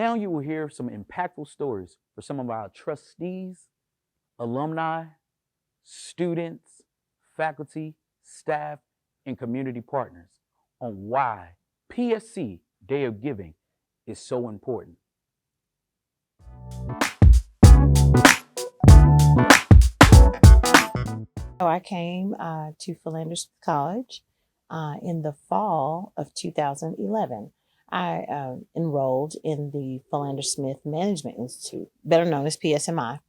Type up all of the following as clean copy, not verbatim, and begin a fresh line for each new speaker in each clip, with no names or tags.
Now you will hear some impactful stories for some of our trustees, alumni, students, faculty, staff, and community partners on why PSC Day of Giving is so important.
I came to Philander Smith College in the fall of 2011. I enrolled in the Philander Smith Management Institute, better known as PSMI.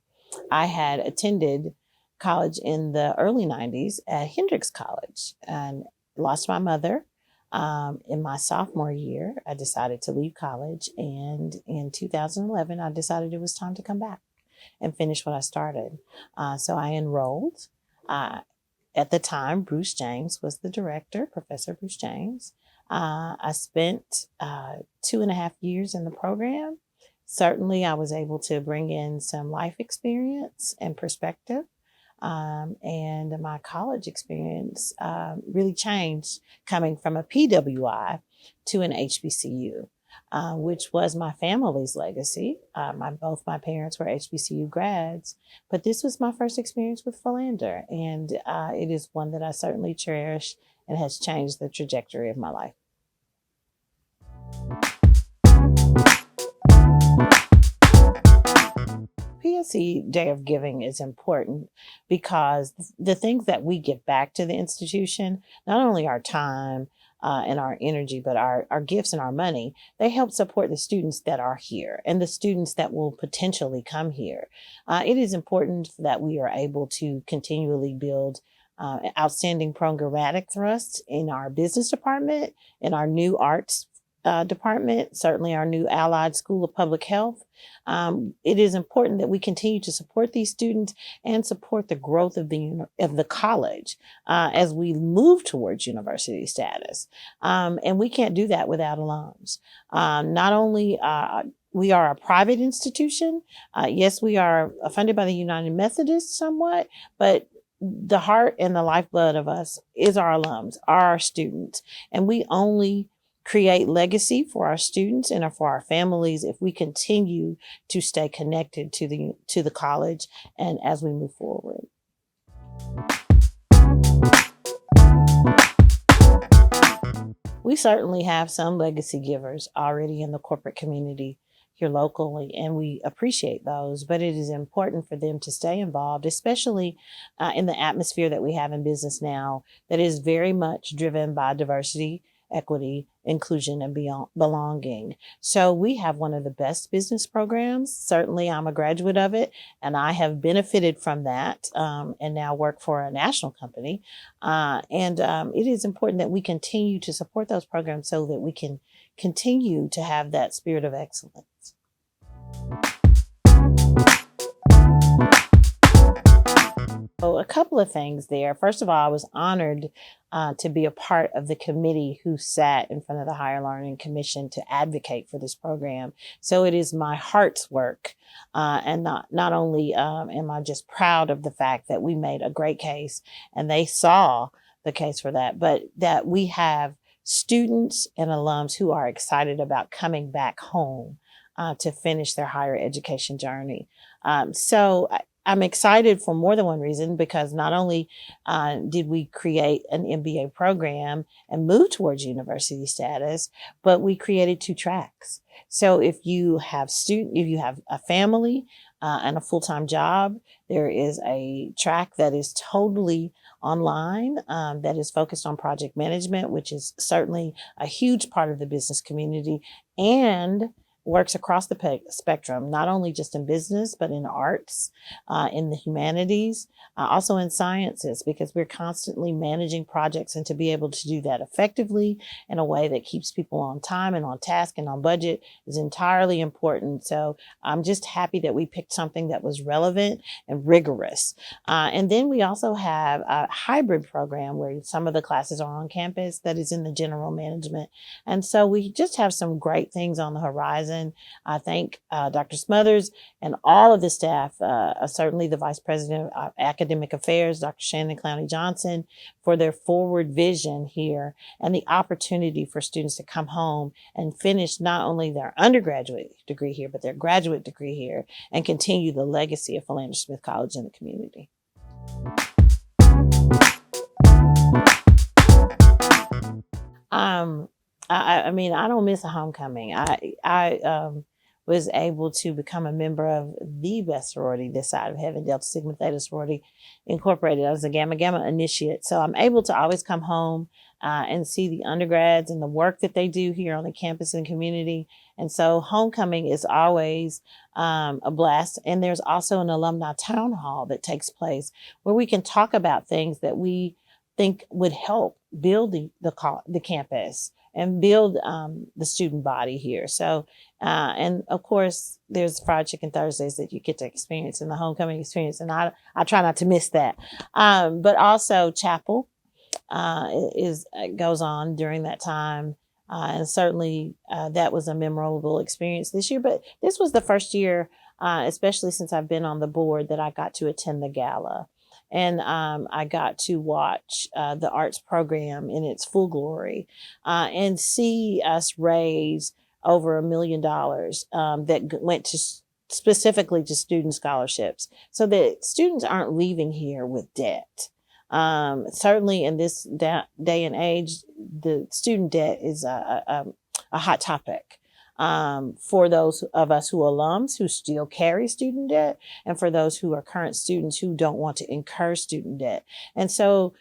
I had attended college in the early 90s at Hendrix College and lost my mother in my sophomore year. I decided to leave college, and in 2011, I decided it was time to come back and finish what I started. So I enrolled. At the time, Bruce James was the director, Professor Bruce James. I spent 2.5 years in the program. Certainly, I was able to bring in some life experience and perspective. And my college experience really changed coming from a PWI to an HBCU. Which was my family's legacy. Both my parents were HBCU grads, but this was my first experience with Philander, and it is one that I certainly cherish and has changed the trajectory of my life. PSC Day of Giving is important because the things that we give back to the institution, not only our time, and our energy, but our gifts and our money, they help support the students that are here and the students that will potentially come here. It is important that we are able to continually build outstanding programmatic thrusts in our business department, in our new arts department, certainly our new Allied School of Public Health. It is important that we continue to support these students and support the growth of the college as we move towards university status. And we can't do that without alums. Not only we are a private institution. Yes, we are funded by the United Methodists somewhat, but the heart and the lifeblood of us is our alums, are our students. And we only create legacy for our students and for our families if we continue to stay connected to the college and as we move forward. We certainly have some legacy givers already in the corporate community here locally, and we appreciate those, but it is important for them to stay involved, especially in the atmosphere that we have in business now that is very much driven by diversity, equity, inclusion, and belonging. So we have one of the best business programs. Certainly, I'm a graduate of it, and I have benefited from that and now work for a national company. It is important that we continue to support those programs so that we can continue to have that spirit of excellence. So a couple of things there. First of all, I was honored to be a part of the committee who sat in front of the Higher Learning Commission to advocate for this program. So it is my heart's work. And not only am I just proud of the fact that we made a great case and they saw the case for that, but that we have students and alums who are excited about coming back home to finish their higher education journey. So I'm excited for more than one reason, because not only did we create an MBA program and move towards university status, but we created 2 tracks. So if you have a family and a full-time job, there is a track that is totally online that is focused on project management, which is certainly a huge part of the business community, and works across the spectrum, not only just in business, but in arts, in the humanities, also in sciences, because we're constantly managing projects, and to be able to do that effectively in a way that keeps people on time and on task and on budget is entirely important. So I'm just happy that we picked something that was relevant and rigorous. And then we also have a hybrid program where some of the classes are on campus that is in the general management. And so we just have some great things on the horizon. Johnson. I thank Dr. Smothers and all of the staff, certainly the Vice President of Academic Affairs, Dr. Shannon Clowney Johnson, for their forward vision here and the opportunity for students to come home and finish not only their undergraduate degree here, but their graduate degree here and continue the legacy of Philander Smith College in the community. I mean, I don't miss a homecoming. I was able to become a member of the best sorority this side of heaven, Delta Sigma Theta Sorority Incorporated. I was a Gamma Gamma initiate. So I'm able to always come home and see the undergrads and the work that they do here on the campus and community. And so homecoming is always a blast. And there's also an alumni town hall that takes place where we can talk about things that we think would help build the campus and build the student body here. So, and of course, there's Fried Chicken Thursdays that you get to experience in the homecoming experience. And I try not to miss that. But also chapel goes on during that time. And certainly that was a memorable experience this year. But this was the first year, especially since I've been on the board, that I got to attend the gala. And I got to watch the arts program in its full glory and see us raise over $1 million that went to specifically to student scholarships, so that students aren't leaving here with debt. Certainly in this day and age, the student debt is a hot topic. For those of us who are alums who still carry student debt, and for those who are current students who don't want to incur student debt. And so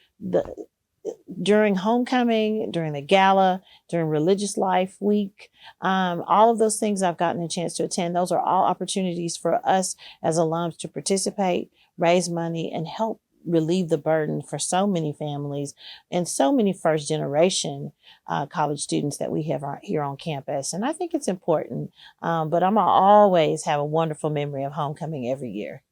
during homecoming, during the gala, during Religious Life Week, all of those things I've gotten a chance to attend, those are all opportunities for us as alums to participate, raise money, and help relieve the burden for so many families and so many first generation college students that we have here on campus. And I think it's important, but I'm always have a wonderful memory of homecoming every year.